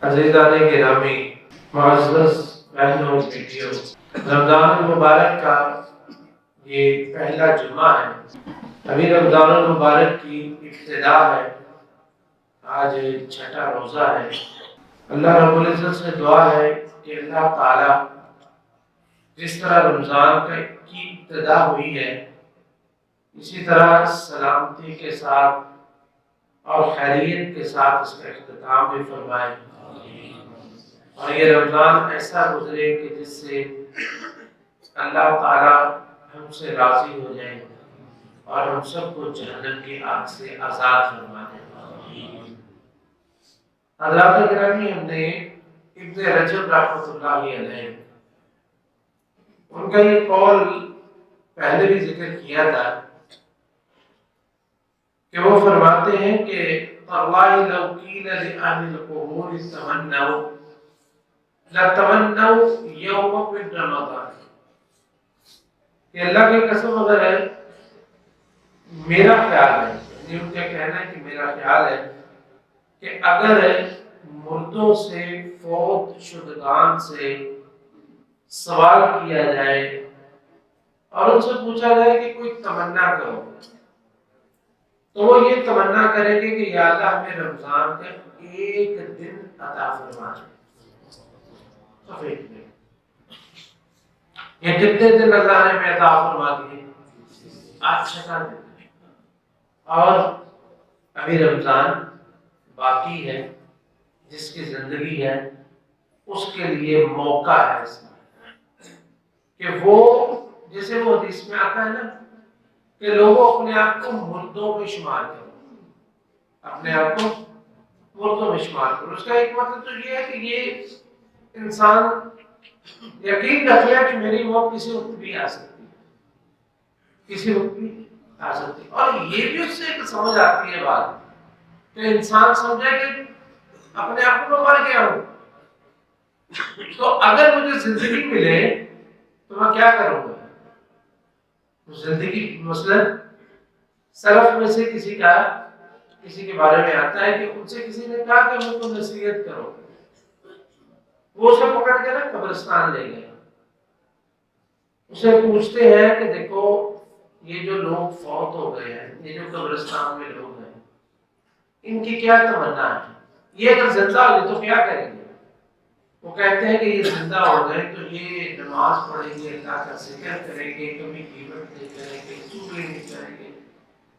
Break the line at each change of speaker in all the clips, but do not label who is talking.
عزیزان گرامی، معزز بہنوں بیٹیوں، رمضان المبارک کا یہ پہلا جمعہ ہے۔ ابھی رمضان المبارک کی ابتدا ہے، آج چھٹا روزہ ہے۔ اللہ رب العزت سے دعا ہے کہ اللہ تعالی جس طرح رمضان کی ابتدا ہوئی ہے اسی طرح سلامتی کے ساتھ اور خیریت کے ساتھ اس کا اختتام بھی فرمائے، اور یہ رمضان ایسا گزرے کہ جس سے اللہ تعالی ہم سے راضی ہو جائے اور ہم سب کو جہنم کی آگ سے آزاد فرما دے۔ حضرات گرامی، ہم نے ابن رجب رحمۃ اللہ علیہ ان کا یہ قول پہلے بھی ذکر کیا تھا کہ وہ فرماتے ہیں کہ اللہ لو قیل لأهل القبور تمنوا لتمنوا یوم من رمضان، کہ اللہ کی قسم اگر ہے، میرا خیال ہے، یہ ان کا کہنا ہے کہ میرا خیال ہے کہ اگر مردوں سے، فوت شدگان سے سوال کیا جائے اور ان سے پوچھا جائے کہ کوئی تمنا کرو، تو وہ یہ تمنا کریں گے کہ یا اللہ ہمیں رمضان کا ایک دن عطا فرما دے۔ یہ کتنے دن اللہ نے ہمیں عطا فرما دیے؟ آج چھٹا دن، اور ابھی رمضان باقی ہے۔ جس کی زندگی ہے اس کے لیے موقع ہے اس میں کہ وہ، جیسے وہ حدیث میں آتا ہے نا کہ لوگوں اپنے آپ کو مردوں میں شمار کرو، اپنے آپ کو مردوں میں شمار کرو۔ اس کا ایک مطلب تو یہ ہے کہ یہ انسان یقین رکھ لے کہ میری موت کسی وقت بھی آ سکتی ہے، کسی وقت بھی آ سکتی ہے، اور یہ بھی اس سے ایک سمجھ آتی ہے بات کہ انسان سمجھے کہ اپنے آپ کو مر گیا ہوں، تو اگر مجھے زندگی ملے تو میں کیا کروں گا؟ زندگی مثلا سلف میں سے کسی کے بارے میں آتا ہے کہ ان سے کسی نے کہا کہ مجھ کو نصیحت کرو، وہ اسے پکڑ کے نا قبرستان لے گئے، اسے پوچھتے ہیں کہ دیکھو یہ جو لوگ فوت ہو گئے ہیں، یہ جو قبرستان میں لوگ ہیں، ان کی کیا تمنا ہے؟ یہ اگر زندہ ہو گئے تو کیا کریں گے؟ وہ کہتے ہیں کہ یہ زندہ ہو گئے تو یہ نماز پڑھیں گے، اللہ کا ذکر کریں گے، کبھی غیبت نہیں کریں گے، چغلی نہیں کریں گے،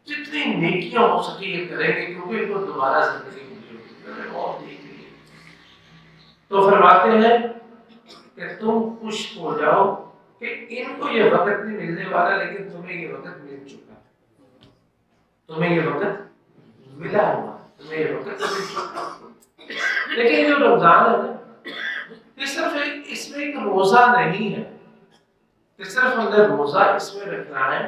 جتنی نیکیاں ہو سکے یہ کریں گے، کیونکہ ان کو دوبارہ زندگی ملی ہوگی، بہت نیکی ہے۔ تو فرماتے ہیں کہ تم خوش ہو جاؤ کہ ان کو یہ وقت نہیں ملنے والا، لیکن تمہیں یہ وقت مل چکا ہے، تمہیں یہ وقت ملا ہوا، تمہیں یہ وقت مل چکا ہے۔ لیکن جو رمضان ہے نا، یہ صرف اس میں ایک روزہ نہیں ہے کہ صرف اندر روزہ اس میں رکھنا ہے،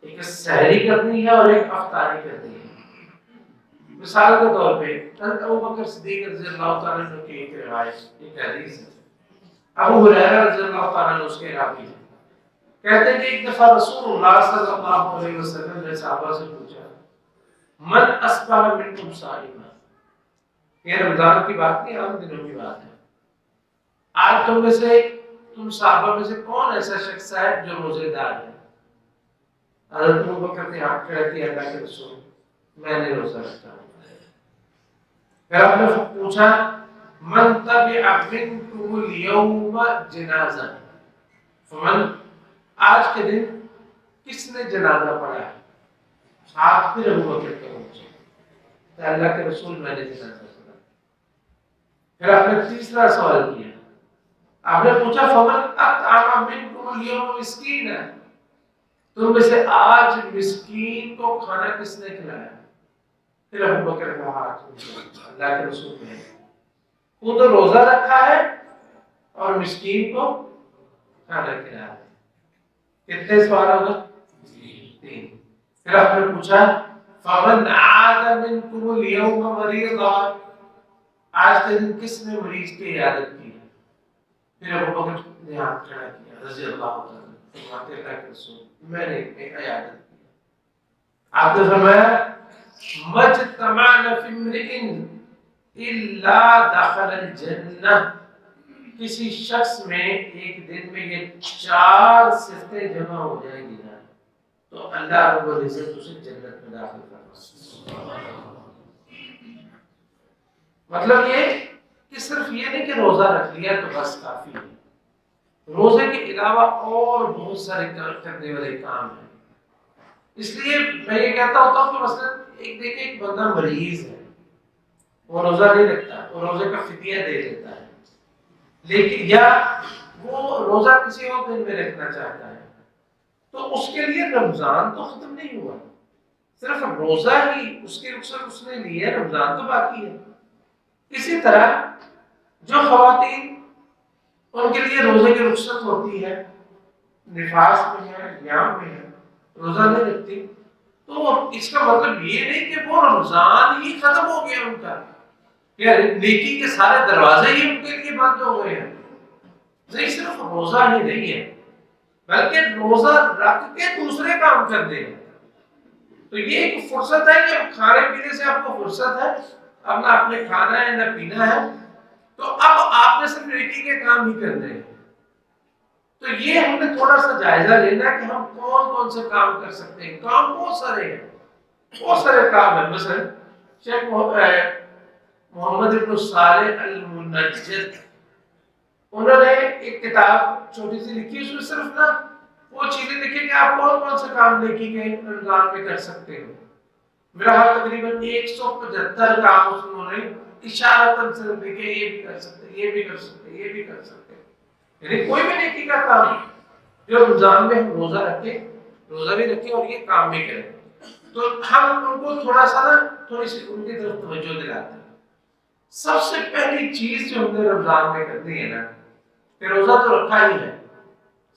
ایک سحری کرنی ہے اور ایک افطاری کرنی ہے۔ مثال کے طور پہ حضرت ابوبکر صدیق رضی اللہ تعالیٰ عنہ کی ایک روایت، ایک حدیث ہے، ابو ہریرہ رضی اللہ تعالیٰ عنہ اس کے راوی ہیں، کہتے ہیں کہ ایک دفعہ رسول اللہ صلی اللہ علیہ وسلم نے صحابہ سے پوچھا من اصبح منکم صائما، یہ رمضان کی بات نہیں، عام دنوں کی بات ہے، آج تم صحابہ میں سے کون ایسا شخص ہے جو روزے دار ہے؟ حضرت ابوبکر نے ہاتھ کھڑا کیا، اللہ کے رسول میں نے روزہ رکھا ہوں۔ پھر آپ نے پوچھا من تبع منکم اليوم جنازہ، فمن، آج کے دن کس نے جنازہ پڑھا ہے؟ آپ پھر ابوبکر کے پوچھے کہ اللہ کے رسول میں نے جنازہ پڑھا۔ پھر آپ نے تیسرا سوال کیا، آپ نے پوچھا فمن اطعم منکم اليوم مسکینا، تم میں سے آج مسکین کو کھانا کس نے کھلایا؟ پھر ابو بکر نے کہا اللہ کے رسول نے، وہ تو روزہ رکھا ہے اور مسکین کو کھانا کھلایا۔ کتنے سوال ہوگا؟ تین۔ پھر آپ نے پوچھا فمن عاد منکم اليوم مریضا، آج کے دن کس نے مریض کی عیادت کی؟ پھر ابو بکر نے ہاتھ کھڑا کیا رضی اللہ عنہ، فرماتے اللہ کے رسول میں نے عیادت کی۔ آپ نے فرمایا مجتمعنا فی امرئ الا دخل الجنہ، کسی شخص میں ایک دن میں یہ 4 صفتیں جمع ہو جائیں گی نا تو اللہ رب العزت اسے جنت میں داخل کرنا۔ مطلب یہ کہ صرف یہ نہیں کہ روزہ رکھ لیا تو بس کافی ہے، روزے کے علاوہ اور بہت سارے کرنے والے کام ہیں۔ اس لیے میں یہ کہتا ہوتا ہوں کہ مثلا دیکھیں ایک بندہ مریض ہے، وہ روزہ نہیں رکھتا، وہ روزے کا فدیہ دے دیتا ہے، لیکن یا وہ روزہ کسی اور دن میں رکھنا چاہتا ہے، تو اس کے لیے رمضان تو ختم نہیں ہوا، صرف روزہ ہی اس کی رخصت اس نے لی ہے، رمضان تو باقی ہے۔ اسی طرح جو خواتین ان کے لیے روزے کی رخصت ہوتی ہے، نفاس میں ہے، ایام میں ہے، روزہ نہیں رکھتی، تو اس کا مطلب یہ نہیں کہ وہ رمضان ہی ختم ہو گیا ان کا، یا نیکی کے سارے دروازے ہی ان کے لیے بند ہو گئے ہیں۔ نہیں، صرف روزہ ہی نہیں ہے بلکہ روزہ رکھ کے دوسرے کام کرنے ہیں۔ تو یہ ایک فرصت ہے کہ کھانے پینے سے آپ کو فرصت ہے، اب نہ آپ نے کھانا ہے نہ پینا ہے، تو اب آپ نے صرف نیکی کے کام ہی کرنے ہیں۔ تو یہ ہم نے تھوڑا سا جائزہ لینا ہے کہ ہم کون کون سے کام کر سکتے ہیں۔ کام بہت سارے ہیں، بہت سارے کام ہیں۔ مثلا شیخ محمد ابن صالح المنجد، انہوں نے ایک کتاب چھوٹی سی لکھی، اس میں صرف نا وہ چیزیں لکھی کہ آپ کون کون سے کام نیکی کے رمضان میں کر سکتے ہیں۔ میرا حال تقریباً 175 کام اس انہوں نے اشارتاً صرف لکھے، یہ بھی کر سکتے، یہ بھی کر سکتے، یہ بھی کر سکتے، یعنی کوئی بھی نیکی کا کام جو رمضان میں ہم روزہ رکھیں، روزہ بھی رکھیں اور یہ کام بھی کریں، تو ہم ان کو تھوڑا سا نا تھوڑی سی ان کی طرف توجہ دلاتے ہیں۔ سب سے پہلی چیز جو ہم نے رمضان میں کرنی ہے نا، کہ روزہ تو رکھا ہی ہے،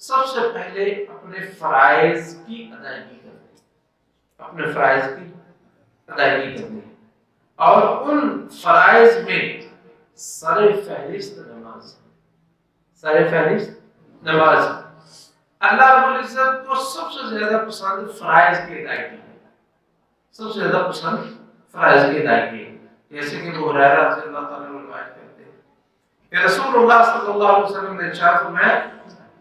سب سے پہلے اپنے فرائض کی ادائیگی کرنی ہے، اپنے فرائض کی ادائیگی کرنی ہے، اور ان فرائض میں سر فہرست نماز، سر فہرست نماز۔ اللہ رب العزت کو سب سے زیادہ پسند فرائض کی ادائیگی ہے، سب سے زیادہ پسند فرائض کی ادائیگی ہے، جیسے کہ ابو ہریرہ رضی اللہ تعالیٰ عنہ روایت کرتے ہیں کہ رسول اللہ صلی اللہ علیہ وسلم نے ارشاد فرمایا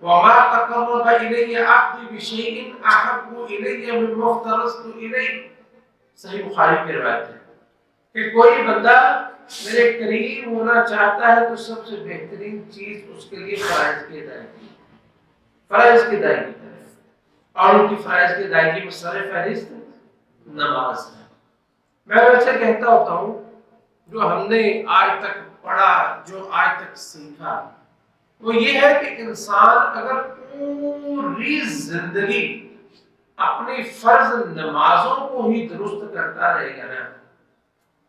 وَمَا تَقَرَّبَ إِلَيَّ عَبْدِي بِشَيْءٍ أَحَبُّ إِلَيَّ مِمَّا افْتَرَضْتُ عَلَيْهِ، صحیح بخاری کی روایت ہے کہ کوئی بندہ میرے قریب ہونا چاہتا ہے تو سب سے بہترین چیز اس کے لیے فرائض کی ادائیگی، فرائض کی ادائیگی کرے، اور ان کی فرائض کی ادائیگی میں سر فہرست نماز ہے۔ میں ویسے کہتا ہوتا ہوں جو ہم نے آج تک پڑھا، جو آج تک سیکھا، وہ یہ ہے کہ انسان اگر پوری زندگی اپنی فرض نمازوں کو ہی درست کرتا رہے گا نا،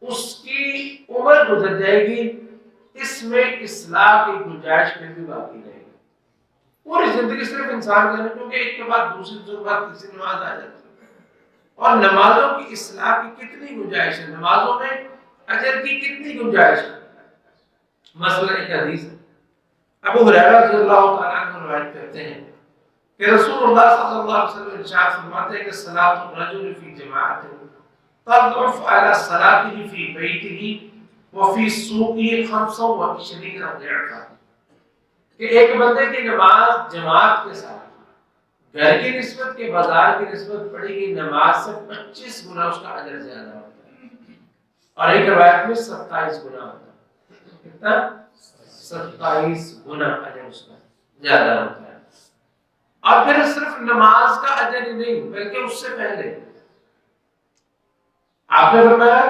اس کی عمر گزر جائے گی، اس میں اصلاح کی گنجائش پھر بھی باقی رہے گی۔ پوری زندگی صرف انسان کرنے، کیونکہ ایک کے بعد دوسری بعد تیسری نماز آ جاتی ہے، اور نمازوں کی اصلاح کی کتنی گنجائش ہے، نمازوں میں اجر کی کتنی گنجائش ہے۔ مثلا ایک حدیث ہے، ابو ہریرہ رضی اللہ تعالیٰ عنہ روایت کرتے ہیں کہ رسول اللہ صلی اللہ علیہ وسلم ارشاد فرماتے ہیں کہ صلاۃ الرجل فی جماعت تضعف علی صلاته فی بیتہ وفی سوقہ 25 ضعفا، کہ ایک بندے کی نماز جماعت کے ساتھ گھر کی نسبت کے بازار کی نسبت پڑھی گئی نماز سے 25 گنا اس کا اجر زیادہ ہوتا ہے، اور ایک روایت میں 27 گنا ہوتا ہے، کتنا؟ 27 گنا اجر اس کا زیادہ ہوتا ہے۔ اور پھر صرف نماز کا اجر ہی نہیں بلکہ اس سے پہلے آپ نے فرمایا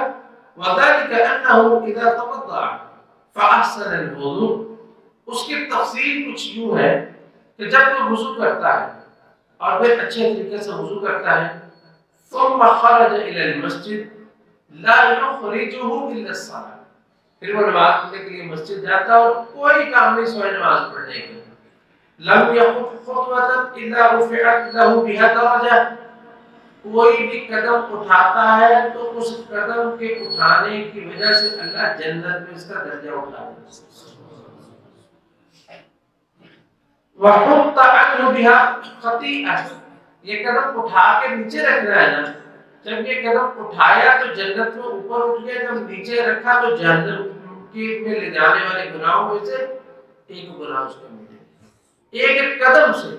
وَذَلِكَ أَنَّهُ إِذَا تَوَضَّعَ فَأَحْسَنَ الْوُضُوءَ، اس کی تفصیل کچھ یوں ہے کہ جب وہ وضو کرتا ہے اور پھر اچھے طریقے سے وضو کرتا ہے ثُمَّ خَرَجَ إِلَى الْمَسْجِدِ لَا يُخْرِجُهُ إِلَّا الصَّلَاةُ، پھر وہ نماز پڑھنے کے لیے مسجد جاتا ہے اور کوئی کام نہیں سوائے نماز پڑھنے کے، لَمْ يَخُطْ خُطْوَةً إِلَّا رُفِعَتْ لَهُ بِهَا دَرَجَةٌ، کوئی بھی قدم اٹھاتا ہے تو اس قدم کے اٹھانے کی وجہ سے اللہ جنت میں اس کا درجہ اٹھا دیتا ہے۔ وَحُطَّ عَنْهُ بِهَا خَطِيئَةٌ، یہ قدم اٹھا کے نیچے رکھنا ہے نا، جب یہ قدم اٹھایا تو جنت میں اوپر اٹھ گیا، جب نیچے رکھا تو جہنم کے میں لے جانے والے گناہوں میں سے ایک گناہ اس کا مٹ گیا، ایک قدم سے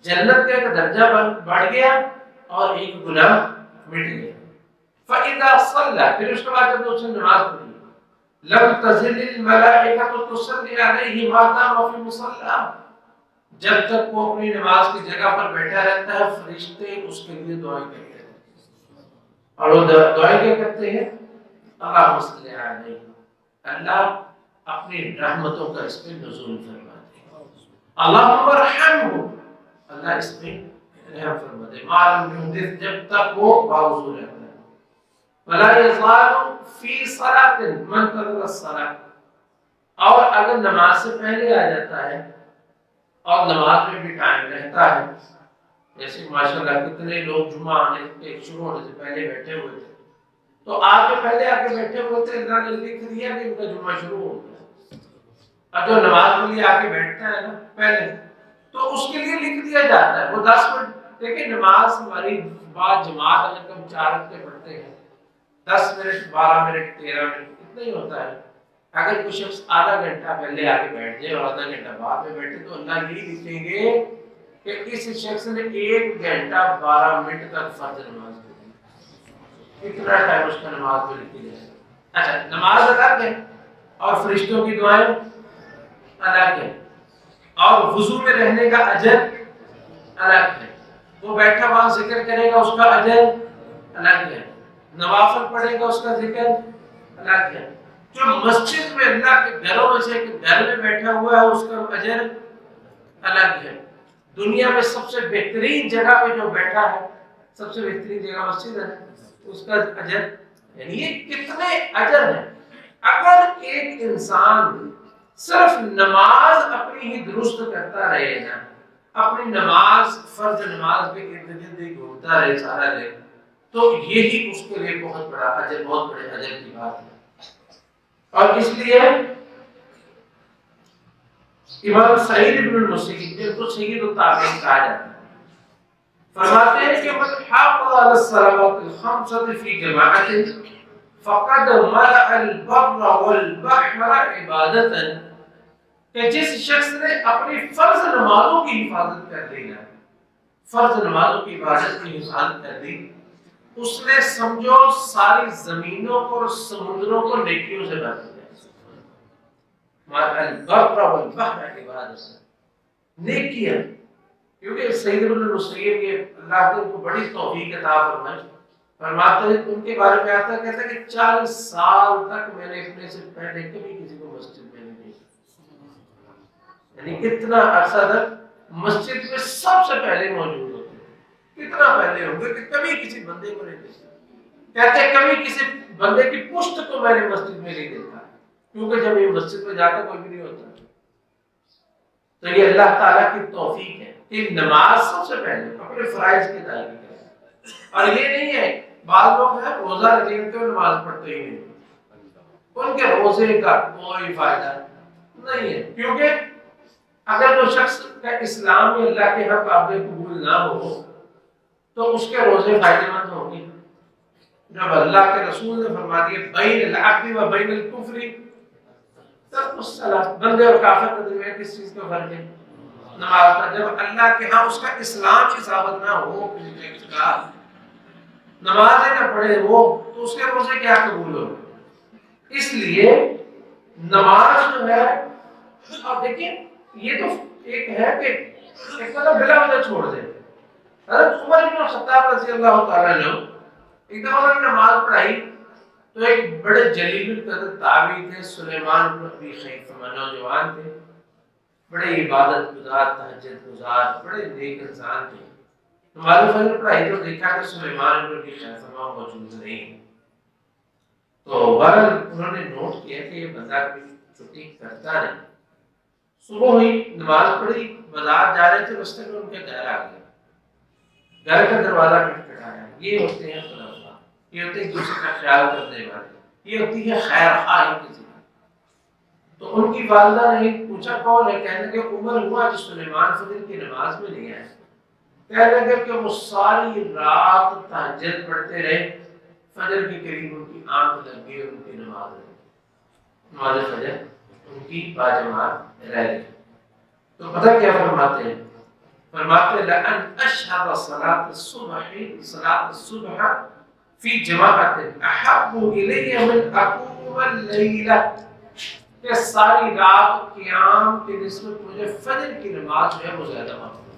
جنت کا ایک درجہ بڑھ گیا اور ایک گناہ مٹ گیا۔ فَإِذَا صَلَّى، پھر اس کے بعد جب اس نے نماز پڑھی، لَمْ تَزِلِ الْمَلَائِكَةُ تُصَلِّي عَلَيْهِ مَا دَامَ فِي مُصَلَّاهُ، جب تک وہ اپنی نماز کی جگہ پر بیٹھا رہتا ہے فرشتے اس کے لیے دعائیں کرتے ہیں، اور وہ دعائیں کیا کرتے ہیں؟ اللہم صلی علیہ، اللہ اپنی رحمتوں کا اس پہ نزول فرما دے، اللہم ارحمہ، اللہ اس پہ رحم فرما دے، معلوم یحدث، جب تک وہ باوضو رہتا ہے، ولا یزال فی صلاۃ من ترک الصلاۃ، اور اگر نماز سے پہلے آ جاتا ہے اور نماز میں بھی ٹائم رہتا ہے، جیسے ماشاءاللہ کتنے لوگ جمعہ آنے شروع ہونے سے پہلے بیٹھے ہوئے تھے، تو آپ جو پہلے آ کے بیٹھے ہوئے تھے اللہ نے لکھ دیا کہ ان کا جمعہ شروع ہو گیا، اور جو نماز کے لیے آ کے بیٹھتا ہے نا پہلے، تو اس کے لیے لکھ دیا جاتا ہے وہ 10 منٹ، دیکھیں نماز ہماری بعد جماعت اگر ہم 4 رکعتیں پڑھتے ہیں 10 منٹ 12 منٹ 13 منٹ اتنا ہی ہوتا ہے، اگر کوئی شخص آدھا گھنٹہ پہلے آ کے بیٹھ جائے اور آدھا گھنٹہ بعد میں بیٹھے تو اللہ یہی لکھیں گے کہ اس شخص نے 1 گھنٹہ 12 منٹ تک فرض نماز پڑھی، اتنا ٹائم اس کا نماز میں لکھی جائے۔ اچھا نماز الگ ہے اور فرشتوں کی دعائیں الگ ہے، اور وضو میں رہنے کا اجر الگ ہے، وہ بیٹھا وہاں ذکر کرے گا اس کا اجر الگ ہے، نوافل پڑھے گا اس کا ذکر الگ ہے، جو مسجد میں اللہ کے گھروں میں سے ایک گھر میں بیٹھا ہوا ہے اس کا اجر الگ ہے، دنیا میں سب سے بہترین جگہ پہ جو بیٹھا ہے، سب سے بہترین جگہ مسجد ہے، اس کا اجر، یعنی یہ کتنے اجر ہیں۔ اگر ایک انسان صرف نماز اپنی ہی درست کرتا رہے نا، اپنی نماز فرض نماز کے ارد گرد ہی گھومتا رہے سارا دن، تو یہی اس کے لیے بہت بڑا اجر، بہت بڑے اجر کی بات ہے۔ اور اس لیے امام سعید بن المسیب جن کو سید التابعین کہا جاتا ہے، فرماتے ہیں کہ من حافظ علی الصلوات الخمسۃ فی جماعت فقد ملأ البر والبحر عبادۃ، کہ جس شخص نے اپنی فرض نمازوں کی حفاظت کر لی نا، فرض نمازوں کی عبادت کی حفاظت کر لی، اس نے سمجھو ساری زمینوں کو اور سمندروں کو نیکیوں سے بھر دیا، البر والبحر عبادۃ، نیکیاں، کیونکہ سید ابن المسیب کے اللہ نے ان کو بڑی توفیق عطا فرمائی، فرماتے ہیں ان کے بارے میں آتا ہے کہتا ہے کہ 40 سال تک میں نے اپنے سے پہلے کبھی کسی کو مسجد میں نہیں دیکھا، یعنی اتنا عرصہ تک مسجد میں سب سے پہلے موجود ہوتے ہیں، کتنا پہلے ہوں گے کہ کبھی کسی بندے کو نہیں دیکھا، کہتے ہیں کبھی کسی بندے کی پشت کو میں نے مسجد میں نہیں دیکھا، کیونکہ جب یہ مسجد میں جاتا کوئی بھی نہیں ہوتا، تو یہ اللہ تعالیٰ کی توفیق ہے کہ نماز سب سے پہلے اپنے فرائض کی ادائیگی کریں، اور یہ نہیں ہے بعض لوگ ہیں روزہ رکھتے ہیں نماز پڑھتے ہی نہیں، ان کے روزے کا کوئی فائدہ نہیں ہے، کیونکہ اگر وہ شخص کا اسلام میں اللہ کے ہاں قابل قبول نہ ہو تو اس کے روزے فائدہ مند ہوں گے، جب اللہ کے رسول نے فرما دیا بین العبد و بین الکفر ترک الصلاۃ، بندے اور کافر کے درمیان کس چیز کا فرق ہے؟ نماز کا، جب اللہ کے ہاں اس کا اسلام کی ثابت نہ ہو، نماز نہ پڑھے وہ، تو اس کے روزے کیا قبول ہو؟ اس لیے نماز جو ہے، اب دیکھیں یہ تو ایک ہے کہ ایک مطلب بلا وجہ چھوڑ دے، حضرت عمر بن خطاب رضی اللہ تعالیٰ عنہ ایک دفعہ انہوں نے نماز پڑھائی تو ایک بڑے جلیل القدر تابعی تھے سلیمان بن ابی خیثمہ، نوجوان تھے، بڑے عبادت گزار تہجد گزار بڑے نیک انسان تھے، ہمارے فجر پڑھائی تو دیکھا کہ سلیمان بن ابی خیثمہ موجود نہیں، تو بہرحال انہوں نے نوٹ کیا کہ یہ بندہ کوئی چھٹی کرتا نہیں، صبح ہوئی نماز پڑھی، بازار جا رہے تھے، رستے میں ان کے گھر آ گئے، گھر کا دروازہ کھٹکھٹایا، یہ ہوتے ہیں خلفاء، یہ ہوتے ہیں ایک دوسرے کا خیال کرنے والے، یہ ہوتی ہے خیر خواہی کسی کی۔ تو ان کی والدہ نے پوچھا کون ہے، کہنے لگے عمر ہوا جو سلیمان فجر کی نماز میں نہیں آئے، کہنے لگے کہ وہ ساری رات تہجد پڑھتے رہے، فجر کے قریب ان کی آنکھ لگ گئی اور ان کی نماز رہی، نماز فجر ان کی باجماعت رہ گئی. تو پتہ کیا فرماتے ہیں؟ فرماتے ہیں لأن أشهد صلاة الصبح في جماعة أحب إلي من أقوم الليلة. کہ ساری رات قیام کی نسبت مجھے فجر کی نماز جو ہے وہ زیادہ معلوم ہے.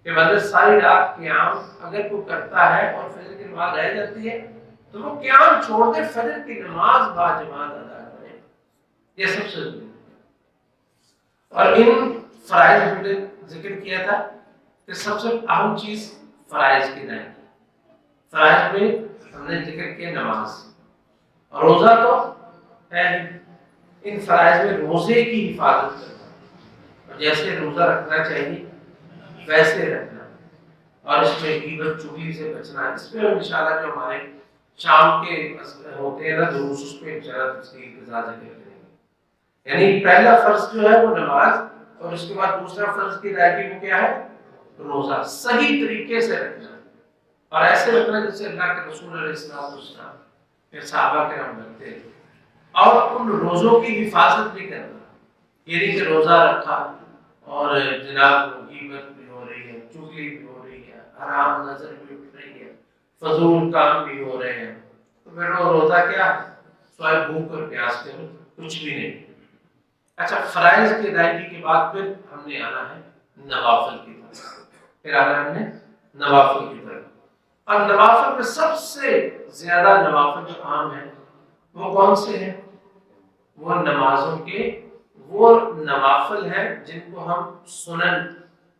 کہ مطلب ساری رات قیام اگر کوئی کرتا ہے اور فجر کی نماز رہ جاتی ہے تو وہ قیام چھوڑ دے فجر کی نماز باجماعت ادا کرے. یہ سب سے ضروری ہے. اور ان فرائض میں ذکر کیا تھا کہ سب سے اہم چیز فرائض کی ادائیگی. فرائض میں ہم نے ذکر کیا نماز اور روزہ تو ہے. ان فرائض میں روزے کی حفاظت کرنا اور جیسے روزہ رکھنا چاہیے ویسے رکھنا اور اس میں غیبت چغلی سے بچنا. اس پہ انشاءاللہ جو ہمارے شام کے ہوتے ہیں نا دروس اس پہ انشاءاللہ تفصیل کے ساتھ ذکر کریں گے. یعنی پہلا فرض جو ہے وہ نماز اور اس کے بعد دوسرا فرض کی ادائیگی وہ کیا ہے؟ روزہ. صحیح طریقے سے رکھنا اور ایسے رکھنا جیسے اللہ کے رسول علیہ السلام پھر صحابہ کرام رکھتے ہیں. اور ان روزوں کی حفاظت بھی کرنا. یہ نہیں کہ روزہ رکھا اور جناب غیبت بھی ہو رہی ہے, چغلی بھی ہو رہی ہے, حرام نظر بھی اٹھ رہی ہے, فضول کام بھی ہو رہے ہیں, تو پھر وہ روزہ کیا ہے؟ سوائے بھوک اور پیاس کے کچھ بھی نہیں. اچھا, فرائض کی ادائیگی کے بعد پھر ہم نے آنا ہے نوافل کی طرف. پھر آنا ہم نے نوافل کی طرف. اور نوافل میں سب سے زیادہ نوافل جو عام ہیں وہ کون سے ہیں؟ وہ نمازوں کے وہ نوافل ہیں جن کو ہم سنن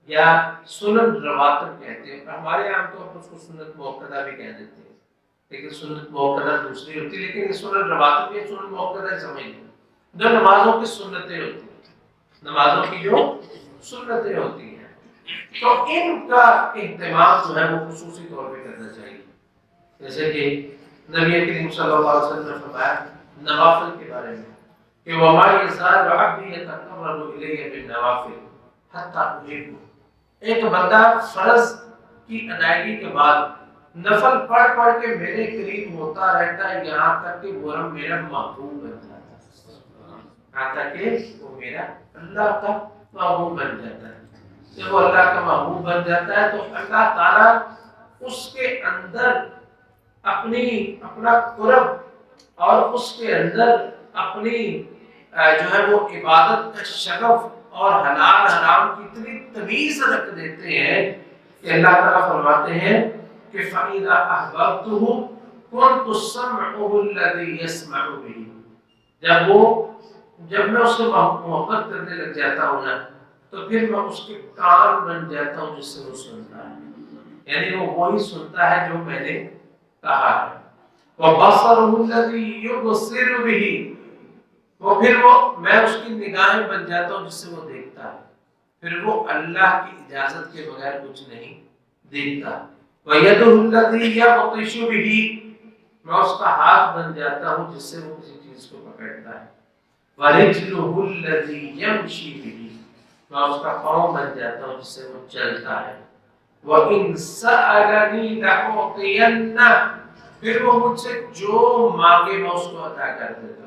یا سنن رواتب کہتے ہیں. ہمارے عام طور پر اس کو سنت موقدہ بھی کہہ دیتے ہیں, لیکن سنت موقدہ دوسری ہوتی ہے. لیکن سنن رواتب یا سنن موقدہ سمجھ لیں جو نمازوں کی سنتیں ہوتی ہیں, نمازوں کی جو سنتیں ہوتی ہیں, تو ان کا اہتمام جو ہے وہ خصوصی طور پہ کرنا چاہیے. جیسے کہ نبی کریم صلی اللہ علیہ وسلم نے فرمایا نوافل کے بارے میں کہ وما يزال عبدي يتقرب الي بالنوافل حتى احبه. ایک بندہ فرض کی ادائیگی کے بعد نفل پڑھ پڑھ کے میرے قریب ہوتا رہتا ہے یہاں تک کہ وہ میرا محبوب بن جاتا ہے. یہاں تک کہ وہ میرا اللہ کا محبوب بن جاتا ہے. جب وہ اللہ کا محبوب بن جاتا ہے تو اللہ تعالیٰ اس کے اندر اپنا قرب اور اس کے اندر اپنی جو ہے وہ عبادت کا شغف اور حلال حرام کی اتنی تمیز رکھ دیتے ہیں کہ اللہ تعالیٰ فرماتے ہیں کہ فَإِذَا أَحْبَبْتُهُ كُنْتُ سَمْعُهُ الَّذِي يَسْمَعُ بِهِ. جب میں اس سے محبت کرنے لگ جاتا ہوں نا تو پھر میں اس کے کان بن جاتا ہوں جس سے وہ سنتا ہے. یعنی وہ وہی سنتا ہے جو میں نے کہا ہے. وَبَصَرُهُ الَّذِي يُبْصِرُ بِهِ. وہ پھر میں اس کی نگاہیں بن جاتا ہوں جس سے وہ دیکھتا ہے. پھر وہ اللہ کی اجازت کے بغیر کچھ نہیں دیکھتا. وَيَدُهُ الَّذِي يَبْطِشُ بِهِ. میں اس کا ہاتھ بن جاتا ہوں جس سے وہ کسی چیز کو پکڑتا ہے. وَرِجْلُهُ الَّذِي يَمْشِي بِهِ. میں اس کا پاؤں بن جاتا ہوں جس سے وہ چلتا ہے. وَإِنْ سَأَلَنِي لَأُعْطِيَنَّهُ. پھر وہ مجھ سے جو مانگے میں اس کو عطا کر دیتا ہوں.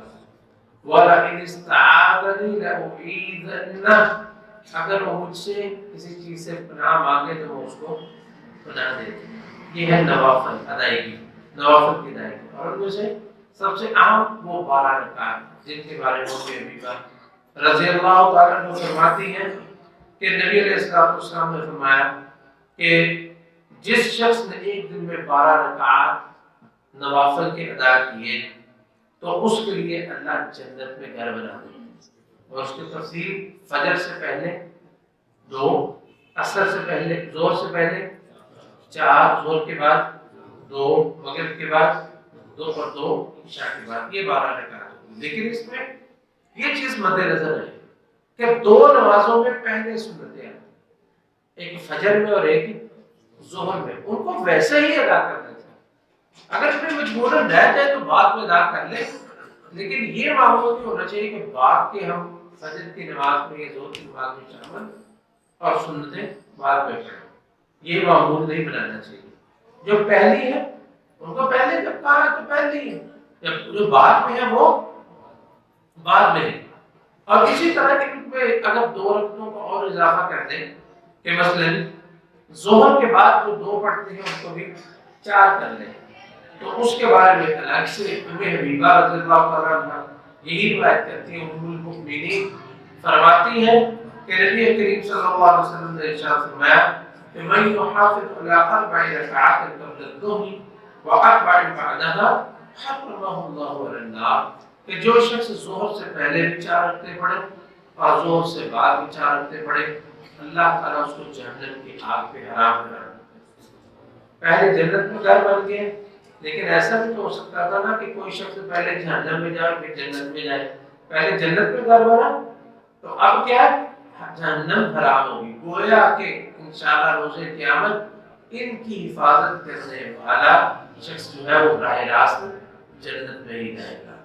وَلَئِنِ اسْتَعَاذَنِي لَأُعِيذَنَّهُ. اگر وہ مجھ سے کسی چیز سے پناہ مانگے تو میں اس کو پناہ دے دوں. یہ ہے نوافل ادائیگی, نوافل کی ادائیگی. اور ان میں سے سب سے اہم وہ 12 رکعات جن کے بارے میں حبیبہ رضی اللہ تعالیٰ عنہ فرماتی ہیں کہ نبی علیہ السلام نے فرمایا کہ جس شخص نے ایک دن میں 12 رکعات نوافل کے ادا کیے تو اس کے لیے اللہ جنت میں گھر بنا دے. اور اس کی تفصیل فجر سے پہلے 2, عصر سے پہلے, ظہر سے پہلے 4, ظہر کے بعد 2, مغرب کے بعد 2 اور 2 عشاء کے بعد, یہ 12 رکعات ہوگی. لیکن اس میں یہ چیز مد نظر ہے کہ 2 نمازوں میں پہلے سنتیں ہیں, ایک فجر میں اور ایک ظہر میں, ان کو ویسے ہی ادا کرنا چاہیے. اگر کوئی مجبوراً رہ جائے تو بعد میں ادا کر لیں, لیکن یہ معمول نہیں ہونا چاہیے کہ بعد کے ہم فجر کی نماز میں یا ظہر کی نماز میں شامل اور سنتیں بعد میں پڑھیں. یہ معمول نہیں بنانا چاہیے. جو پہلی ہے ان کو پہلے جب کہا ہے تو پہلی ہے, جب جو بعد میں ہے وہ بعد میں، اور اسی طرح ان پہ اگر 2 رکعتوں کو اور اضافہ کر دیں کہ مثلاً ظہر کے بعد جو 2 پڑھتے ہیں اس کو بھی 4 کر لیں، تو اس کے بارے میں الگ سے ام حبیبہ رضی اللہ تعالیٰ عنہ یہی روایت کرتی ہیں، ام المؤمنین فرماتی ہیں کہ نبی کریم صلی اللہ علیہ وسلم نے ارشاد فرمایا کہ من يحافظ على 4 ركعات قبل الظهر و4 بعدها حرمه الله على النار، کہ جو شخص ظہر سے پہلے بھی 4 رکعتیں پڑھے اور ظہر سے بعد بھی 4 رکعتیں پڑھے، اللہ تعالیٰ اس کو جہنم کی آگ پہ حرام کرا دیتا ہے۔ پہلے جنت میں گھر بن گئے، لیکن ایسا بھی تو ہو سکتا تھا نا کہ کوئی شخص پہلے جہنم میں جائے پھر جنت میں جائے، پہلے جنت میں گھر بنا تو اب کیا ہے جہنم حرام ہوگی، گویا کہ انشاءاللہ روز قیامت ان کی حفاظت کرنے والا شخص جو ہے وہ براہ راست جنت میں ہی جائے گا۔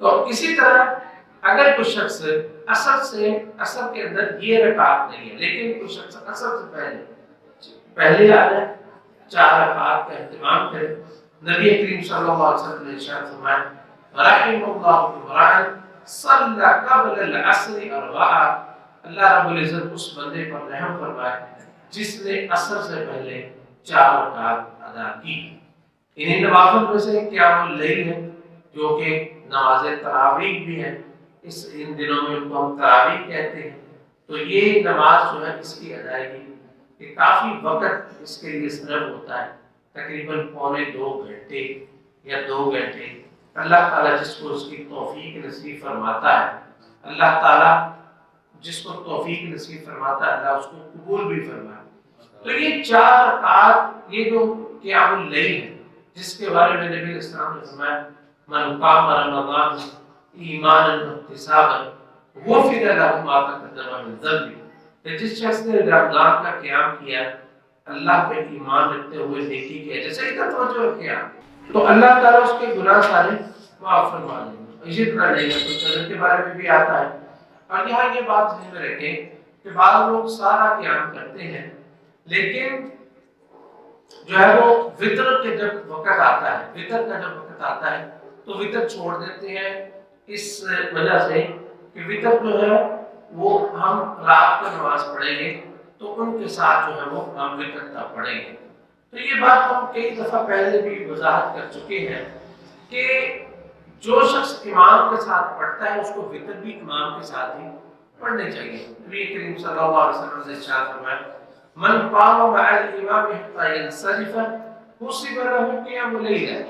تو اسی طرح اگر کوئی شخص اثر کے اندر یہ رکعت نہیں ہے، لیکن کوئی شخص اثر سے پہلے آ جائے 4 رکعت کا اہتمام کرے، نبی کریم صلی اللہ علیہ وسلم نے ارشاد فرمایا رحم اللہ امرأ صلی قبل العصر 4، اللہ رب العزت اس بندے پر رحم فرمائے جس نے عصر سے پہلے 4 رکعت ادا کی۔ انہیں نوافل میں سے قیام اللیل ہے جو کہ نماز تراویح بھی ہے، ان دنوں میں ان کو ہم تراویح کہتے ہیں، تو یہ نماز جو ہے اس کی ادائیگی کہ کافی وقت اس کے لیے صرف ہوتا ہے، تقریباً 1.25 گھنٹے یا 2 گھنٹے۔ اللہ تعالیٰ جس کو اس کی توفیق نصیب فرماتا ہے، اللہ تعالیٰ جس کو توفیق نصیب فرماتا ہے اللہ اس کو قبول بھی فرمائے۔ تو یہ 4 رکعت یہ جو قیام اللیل ہے جس کے بارے میں نبی علیہ السلام نے فرمایا من قام رمضان ایمانا واحتسابا غفر له ما تقدم من ذنبه، کہ جس شخص نے رمضان کا قیام کیا اللہ پہ ایمان رکھتے ہوئے نیکی کیا، جیسے ادھر توجہ رکھے آپ تو اللہ تعالیٰ اس کے گناہ سارے معاف فرما دیں گے۔ اسی طرح لیلۃ القدر کے بارے میں بھی آتا ہے، اور یہاں یہ بات ذہن میں رکھیں کہ بعض لوگ سارا قیام کرتے ہیں لیکن جو ہے وہ وطر کے جب وقت آتا ہے، وطر کا جب وقت آتا ہے تو وطر چھوڑ دیتے ہیں اس وجہ سے کہ وطر جو ہے وہ ہم رات کو نماز پڑھیں گے تو ان کے ساتھ جو ہے وہ ہم وطر کا پڑھیں گے۔ تو یہ بات ہم کئی دفعہ پہلے بھی وضاحت کر چکے ہیں کہ جو شخص امام کے ساتھ پڑھتا ہے اس کو وطر بھی امام کے ساتھ ہی پڑھنے چاہیے۔ نبی کریم صلی اللہ علیہ وسلم نے ارشاد فرمایا من قام مع الامام حتى ينصرف حسب له قيام الليل،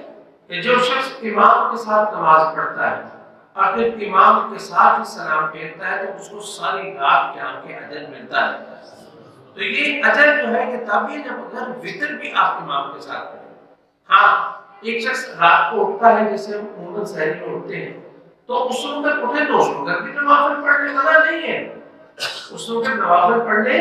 کہ جو شخص امام کے ساتھ نماز پڑھتا ہے اور پھر امام کے ساتھ ہی سلام پھیرتا ہے تو اس کو ساری رات قیام کے اجر ملتا رہتا ہے۔ تو یہ اجر جو ہے کہ تب یہ جب اگر وطر بھی آپ امام کے ساتھ پڑھیں۔ ہاں ایک شخص رات کو اٹھتا ہے جیسے ہم عموماً سحری میں اٹھتے ہیں تو اس وقت اٹھے تو اس وقت بھی نوافل پڑھنے منع نہیں ہے، اس وقت نوافل پڑھنے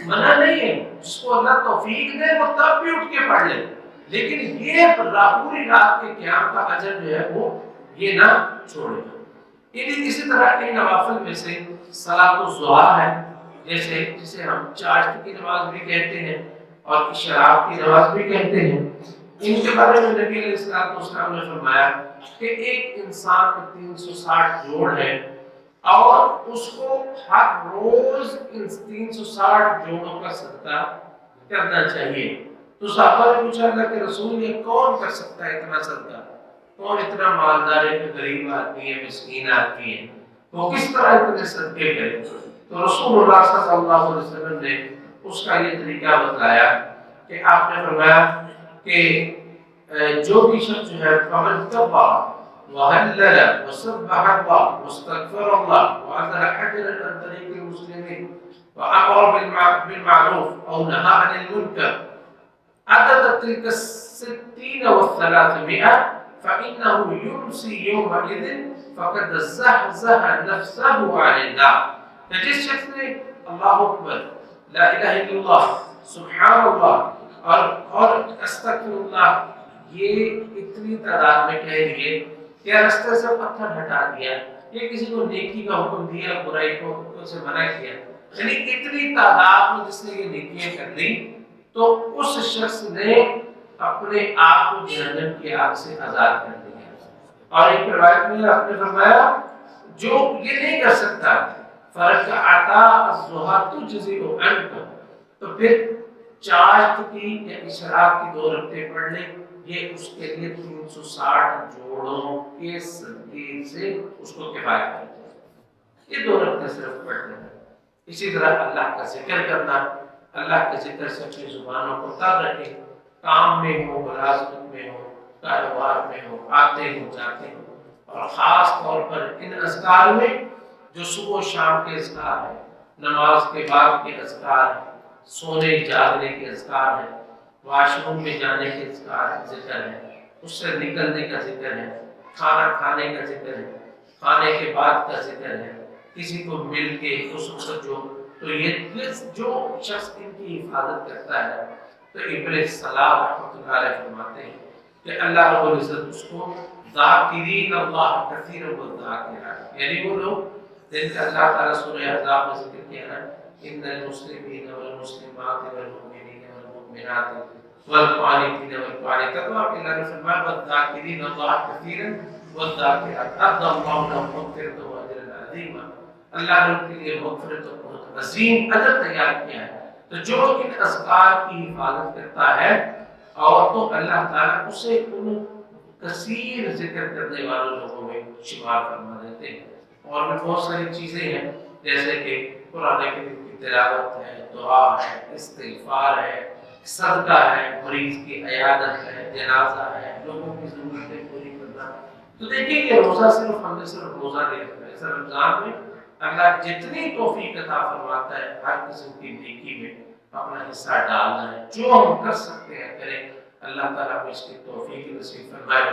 منع نہیں ہے، جس کو اللہ توفیق دے وہ تب بھی اٹھ کے پڑھ لے، لیکن یہ پوری رات کے قیام کا اجر جو ہے وہ یہ نہ چھوڑے۔ اسی طرح کے نوافل میں سے صلاۃ الضحیٰ ہے، جیسے جسے ہم چاشت کی نماز بھی کہتے ہیں اور اشراق کی نماز بھی کہتے ہیں، ان کے بارے میں نبی علیہ السلام نے فرمایا کہ ایک انسان کو 360 جوڑ ہے اور اس کو ہر روز ان 360 جوڑوں کا صدقہ کرنا چاہیے۔ تو صحابہ نے پوچھا اللہ کے رسول یہ کون کر سکتا ہے اتنا صدقہ، کون اتنا مالدار ہے کہ غریب آدمی ہے مسکین آدمی ہے وہ کس طرح اتنے صدقے کرے؟ تو رسول اللہ صلی اللہ علیہ وسلم نے اس کا یہ طریقہ بتلایا کہ آپ نے فرمایا کہ جو بھی شخص جو ہے فمن تقوا وحلل وسبح الله واستغفر الله وعزل حجرا عن طريق المسلمين وامر بالمعروف او نهى عن المنكر عدد تلك 60 و300 فانه يمسي يومئذ فقد زحزح نفسه عن النار۔ جس شخص نے اللہ اکبر لا الہ الا اللہ سبحان اللہ اور استغفر اللہ یہ اتنی تعداد میں کہہ دیے کہ راستے سے پتھر ہٹا دیا، یہ کسی کو نیکی کا حکم دیا برائی کو سے منع کیا، یعنی اتنی تعداد میں جس نے یہ نیکیاں کر لی تو اس شخص نے اپنے آپ کو جہنم کی آگ سے آزاد کر دیا۔ اور ایک روایت میں آپ نے فرمایا جو یہ نہیں کر سکتا فرق عطا الضحیٰ تجزئ عنہ، تو پھر چاشت کی یا اشراق کی 2 رکعتیں پڑھ لیں، یہ اس کے لیے 360 جوڑوں کے صدقے سے اس کو کفایت کرتا ہے۔ یہ 2 رکعتیں صرف پڑھ لیں۔ اسی طرح اللہ کا ذکر کرنا، اللہ کے ذکر سے اپنی زبانوں کو تر رکھیں، کام میں ہو، ملازمت میں ہو، کاروبار میں ہو، آتے ہو جاتے ہو، اور خاص طور پر ان اذکار میں جو صبح و شام کے اذکار ہیں، نماز کے بعد کے اذکار ہیں، سونے جاگنے کے اذکار ہیں، واش روم میں جانے کے اذکار ذکر ہے، اس سے نکلنے کا ذکر ہے، کھانا کھانے کا ذکر ہے، کھانے کے بعد کا ذکر ہے، کسی کو مل کے اس وقت تو یہ جو شخص ان کی حفاظت کرتا ہے تو ابن صلاح رحمۃ اللہ علیہ فرماتے ہیں کہ اللہ رب العزت اس کو ذاکرین اللہ کثیر والذاکرات، یعنی وہ لوگ جن کا اللہ تعالیٰ سورہ احزاب میں ذکر کیا ہے، ان المسلمین والمسلمات والمؤمنین والمؤمنات والقانتین والقانتات، تو آپ اللہ نے فرمایا والذاکرین اللہ کثیرا والذاکرات اعد اللہ لهم مغفرۃ واجرا عظیما، اللہ نے ان کے لیے مغفرت اور بہت عظیم اجر تیار کیا ہے۔ تو جو ان اذکار کی حفاظت کرتا ہے اور تو اللہ تعالیٰ اسے ان کثیر ذکر کرنے والے لوگوں میں شمار فرما دیتے ہیں۔ اور بھی بہت ساری چیزیں ہیں جیسے کہ قرآن کریم کی تلاوت ہے، دعا ہے، استغفار ہے، صدقہ ہے، مریض کی عیادت ہے، جنازہ ہے، لوگوں کی ضرورتیں پوری کرنا۔ تو دیکھیں کہ روزہ صرف ہم نے صرف روزہ نہیں رکھنا ہے، اس رمضان میں اللہ جتنی توفیق عطا فرماتا ہے ہر قسم کی نیکی میں اپنا حصہ ڈالنا ہے، جو ہم کر سکتے ہیں کریں، اللہ تعالیٰ کو اس کی توفیق نصیب فرمائے۔